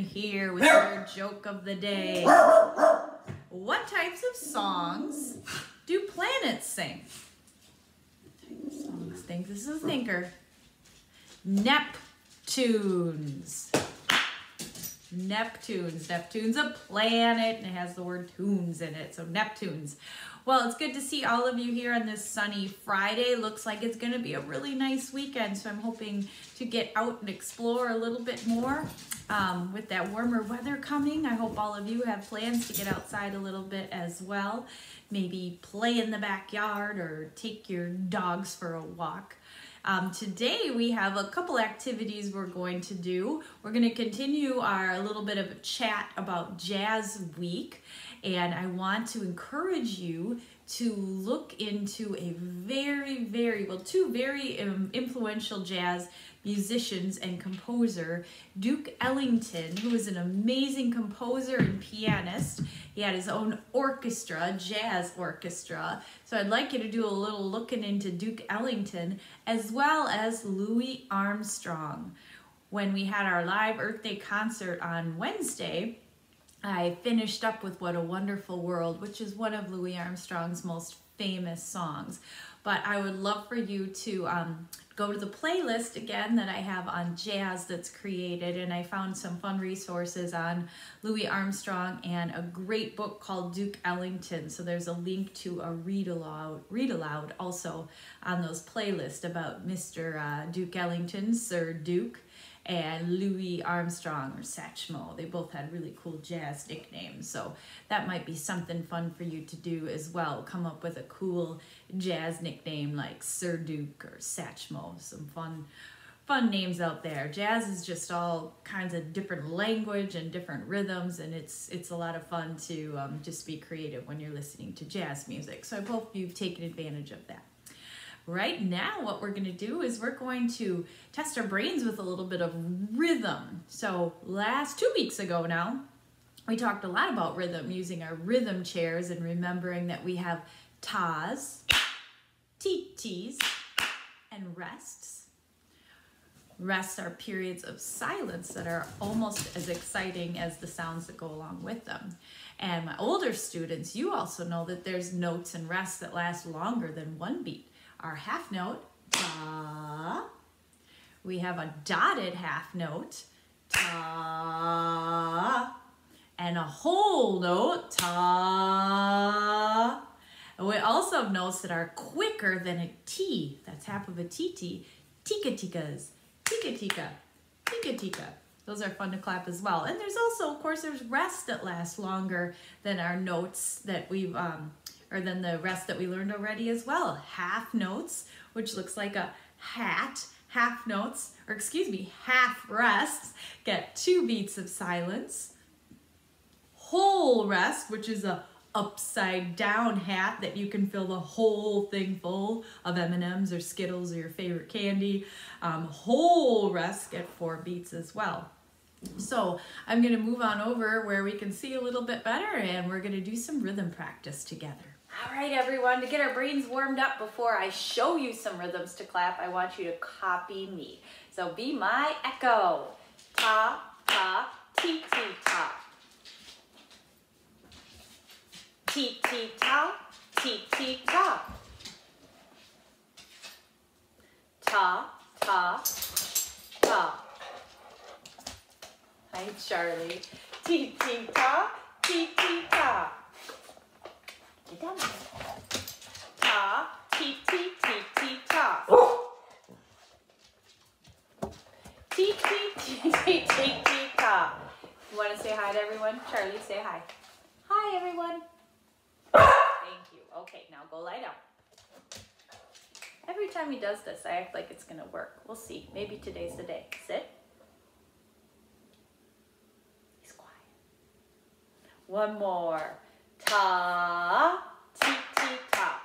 here with your joke of the day. What types of songs do planets sing? Songs. Think this is a thinker. Neptunes. Neptunes. Neptune's a planet and it has the word tunes in it, so Neptunes. Well, it's good to see all of you here on this sunny Friday. Looks like it's going to be a really nice weekend, so I'm hoping to get out and explore a little bit more with that warmer weather coming. I hope all of you have plans to get outside a little bit as well. Maybe play in the backyard or take your dogs for a walk. Today we have a couple activities we're going to do. We're going to continue our little bit of a chat about Jazz Week, and I want to encourage you to look into two very influential jazz musicians and composer, Duke Ellington, who is an amazing composer and pianist. He had his own orchestra, jazz orchestra. So I'd like you to do a little looking into Duke Ellington, as well as Louis Armstrong. When we had our live Earth Day concert on Wednesday, I finished up with What a Wonderful World, which is one of Louis Armstrong's most famous songs. But I would love for you to go to the playlist again that I have on jazz that's created, and I found some fun resources on Louis Armstrong and a great book called Duke Ellington. So there's a link to a read aloud also on those playlists about Mr. Duke Ellington, Sir Duke, and Louis Armstrong, or Satchmo. They both had really cool jazz nicknames, so that might be something fun for you to do as well. Come up with a cool jazz nickname like Sir Duke or Satchmo. Some fun names out there. Jazz is just all kinds of different language and different rhythms, and it's a lot of fun to just be creative when you're listening to jazz music. So I hope you've taken advantage of that. Right now, what we're going to do is we're going to test our brains with a little bit of rhythm. So 2 weeks ago now, we talked a lot about rhythm, using our rhythm chairs and remembering that we have tas, titis, and rests. Rests are periods of silence that are almost as exciting as the sounds that go along with them. And my older students, you also know that there's notes and rests that last longer than one beat. Our half note, ta. We have a dotted half note, ta. And a whole note, ta. And we also have notes that are quicker than a T. That's half of a TT. Tika-tikas, tika-tika, tika-tika. Those are fun to clap as well. And there's also, of course, there's rests that last longer than our notes that we've, or than the rest that we learned already as well. Half notes, which looks like a hat. Half notes, or excuse me, half rests, get 2 beats of silence. Whole rest, which is a upside down hat that you can fill the whole thing full of M&Ms or Skittles or your favorite candy. Whole rest get 4 beats as well. So I'm going to move on over where we can see a little bit better, and we're going to do some rhythm practice together. All right, everyone, to get our brains warmed up before I show you some rhythms to clap, I want you to copy me. So be my echo. Ta, ta, ti, ti, ta. Ti, ti, ta, ti, ti, ta. Ta, ta, ta. Hi, Charlie. Ti, ti, ta, ti, ti, ta. Get down there. Ta, ti, ti, ti, ti, ta. Ti, ti, ti, ti, ti, ti, ta. You want to say hi to everyone? Charlie, say hi. Hi, everyone. Thank you. Okay, now go lie down. Every time he does this, I act like it's going to work. We'll see. Maybe today's the day. Sit. He's quiet. One more. Ta, ti, ti, ta.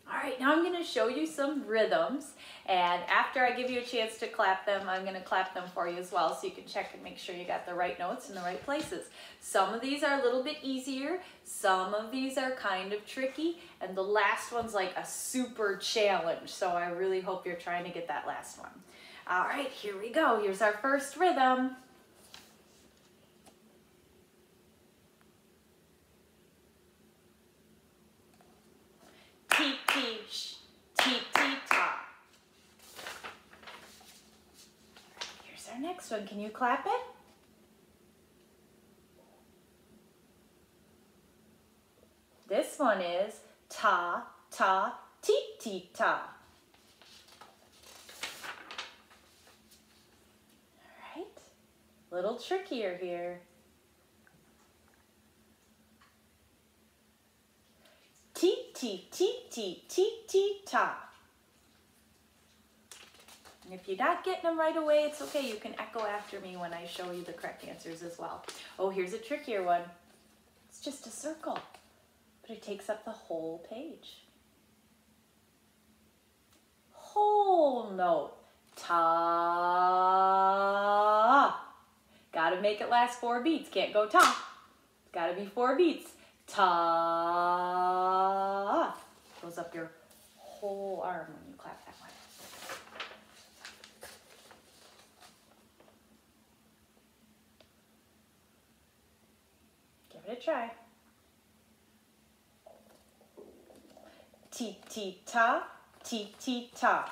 All right, now I'm going to show you some rhythms, and after I give you a chance to clap them, I'm going to clap them for you as well, so you can check and make sure you got the right notes in the right places. Some of these are a little bit easier, some of these are kind of tricky, and the last one's like a super challenge, so I really hope you're trying to get that last one. All right, here we go. Here's our first rhythm. Tee tee sh, tee tee ta. Here's our next one. Can you clap it? This one is ta ta tee tee ta. All right, a little trickier here. Tee tee tee tee tee tee ta. And if you're not getting them right away, it's okay. You can echo after me when I show you the correct answers as well. Oh, here's a trickier one. It's just a circle, but it takes up the whole page. Whole note. Ta. Gotta make it last 4 beats. Can't go ta. It's gotta be 4 beats. Ta. Goes up your whole arm when you clap that one. Give it a try. Ti ti ta, ti ti ta.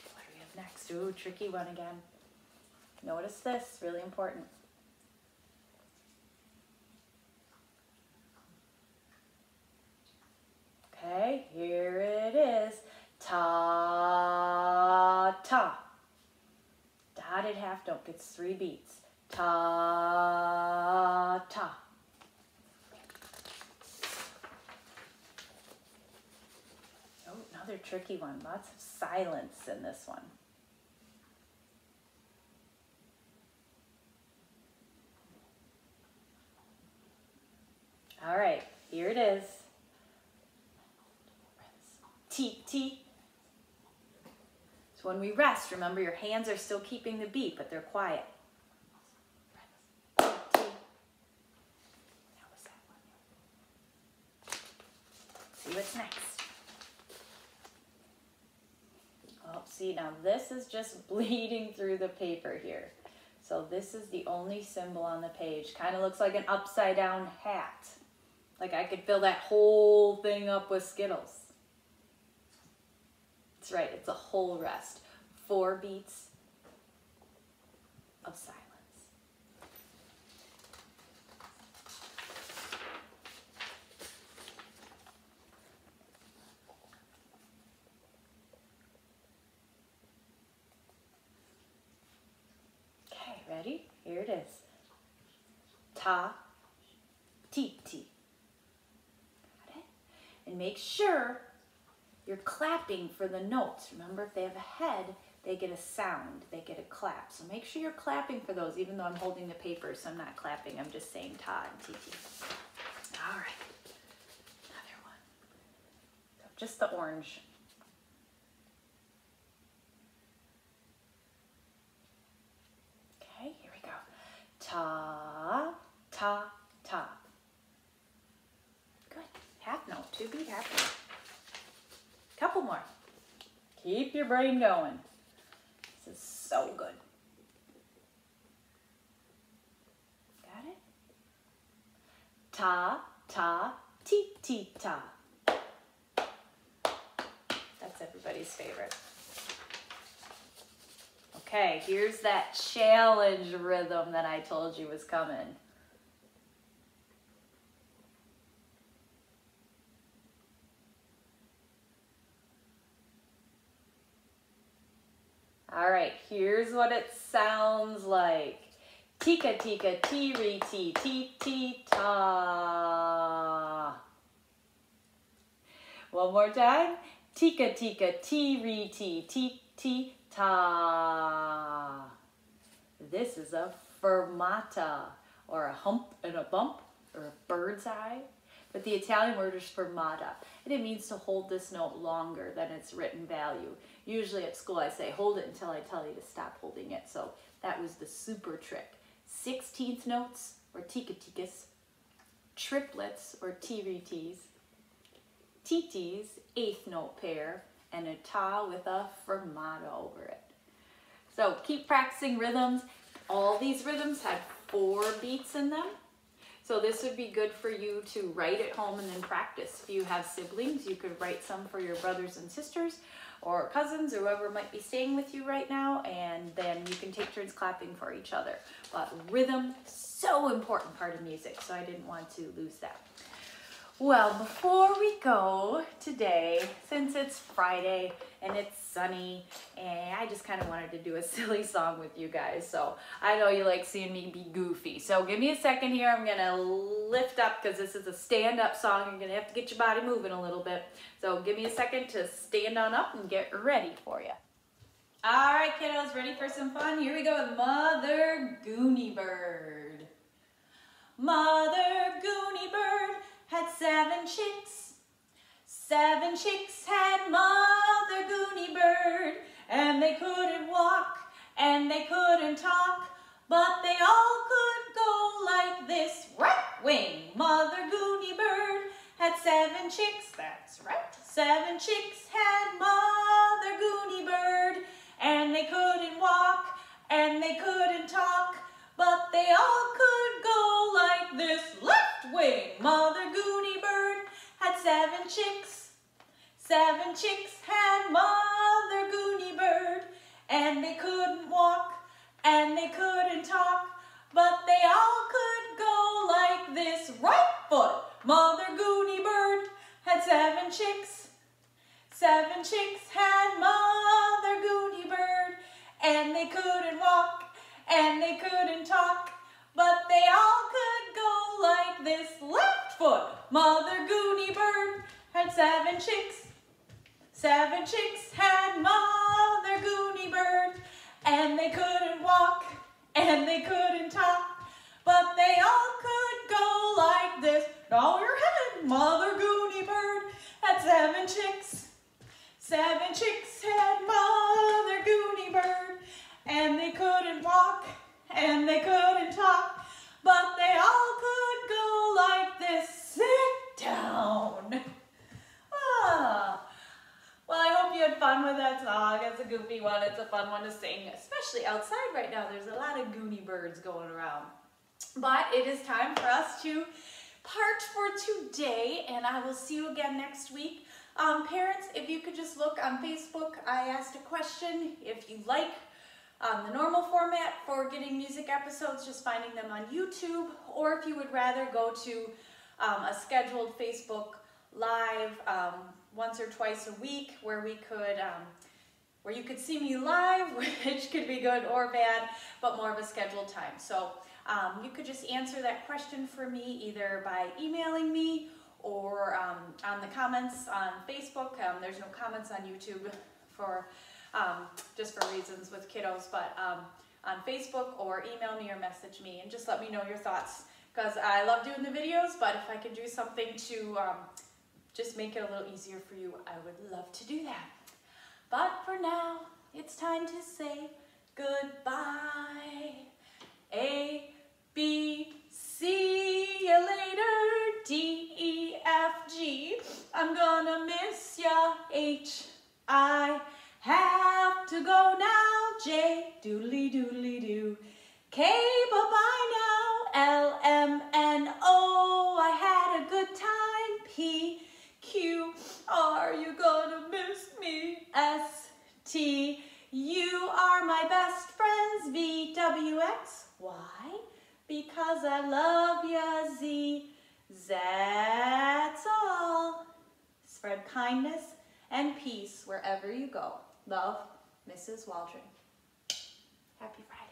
What do we have next? Ooh, tricky one again. Notice this, really important. Okay, here it is. Ta ta. Dotted half note gets 3 beats. Ta ta. Oh, another tricky one. Lots of silence in this one. All right, here it is. Ti ti. So when we rest, remember your hands are still keeping the beat, but they're quiet. Ti, ti. That was that one. See what's next. Oh, see, now this is just bleeding through the paper here. So this is the only symbol on the page. Kind of looks like an upside down hat. Like I could fill that whole thing up with Skittles. That's right, it's a whole rest. 4 beats of silence. Okay, ready? Here it is. Ta, ti, ti. Got it? And make sure you're clapping for the notes. Remember, if they have a head, they get a sound, they get a clap. So make sure you're clapping for those, even though I'm holding the paper, so I'm not clapping, I'm just saying ta and ti ti. All right, another one. So just the orange. Okay, here we go. Ta, ta, ta. Good, half note, 2 beat half note. Couple more. Keep your brain going. This is so good. Got it? Ta, ta, ti, ti, ta. That's everybody's favorite. Okay, here's that challenge rhythm that I told you was coming. All right, here's what it sounds like. Tika tika ti re ti ti ti ta. One more time. Tika tika ti re ti ti ti ta. This is a fermata, or a hump and a bump, or a bird's eye. But the Italian word is fermata, and it means to hold this note longer than its written value. Usually at school I say, hold it until I tell you to stop holding it. So that was the super trick. 16th notes, or tika-tikas, triplets, or ti-re-tis, Titi's eighth note pair, and a ta with a fermata over it. So keep practicing rhythms. All these rhythms have 4 beats in them. So this would be good for you to write at home and then practice. If you have siblings, you could write some for your brothers and sisters or cousins or whoever might be staying with you right now, and then you can take turns clapping for each other. But rhythm, so important part of music, so I didn't want to lose that. Well, before we go today, since it's Friday and it's sunny, and I just kind of wanted to do a silly song with you guys. So I know you like seeing me be goofy. So give me a second here. I'm going to lift up because this is a stand-up song. You're going to have to get your body moving a little bit. So give me a second to stand on up and get ready for you. All right, kiddos, ready for some fun? Here we go with Mother Goonie Bird. Mother Goonie Bird had 7 chicks. 7 chicks had Mother Goonie Bird, and they couldn't walk and they couldn't talk, but they all could go like this. Right wing. Mother Goonie Bird had 7 chicks. That's right. 7 chicks had Mother Goonie Bird, and they couldn't walk and they couldn't talk, but they all could go like this. Left wing. Mother Goonie Bird had 7 chicks. 7 chicks had Mother Goonie Bird, and they couldn't walk and they couldn't talk, but they all could go like this. Right foot. Mother Goonie Bird had 7 chicks. 7 chicks had Mother Goonie Bird, and they couldn't walk and they couldn't talk, but they all could go like this. Left foot. Mother Goonie Bird had 7 chicks. 7 chicks had Mother Goonie Bird, and they couldn't walk and they couldn't talk, but they all could go like this. Bow your head. Mother Goonie Bird had 7 chicks. 7 chicks had Mother Goonie Bird, and they couldn't walk and they couldn't talk, but they all could go like this. Sit down. Well, I hope you had fun with that song. It's a goofy one. It's a fun one to sing, especially outside right now. There's a lot of Goonie Birds going around. But it is time for us to part for today, and I will see you again next week. Parents, if you could just look on Facebook, I asked a question. If you like the normal format for getting music episodes, just finding them on YouTube, or if you would rather go to a scheduled Facebook Live once or twice a week where we could where you could see me live, which could be good or bad, but more of a scheduled time. So you could just answer that question for me either by emailing me or on the comments on Facebook. There's no comments on YouTube for just for reasons with kiddos, but on Facebook, or email me or message me and just let me know your thoughts, because I love doing the videos, but if I could do something to just make it a little easier for you, I would love to do that. But for now, it's time to say goodbye. A, B, see you later. D, E, F, G. I'm gonna miss ya. H, I have to go now. J, doodly doodly doo. K, bye-bye now. L, M, N, O, I had a good time. P, Q, are you gonna miss me? S, T, you are my best friends. V, W, X, Y, because I love ya. Z, that's all. Spread kindness and peace wherever you go. Love, Mrs. Waldron. Happy Friday.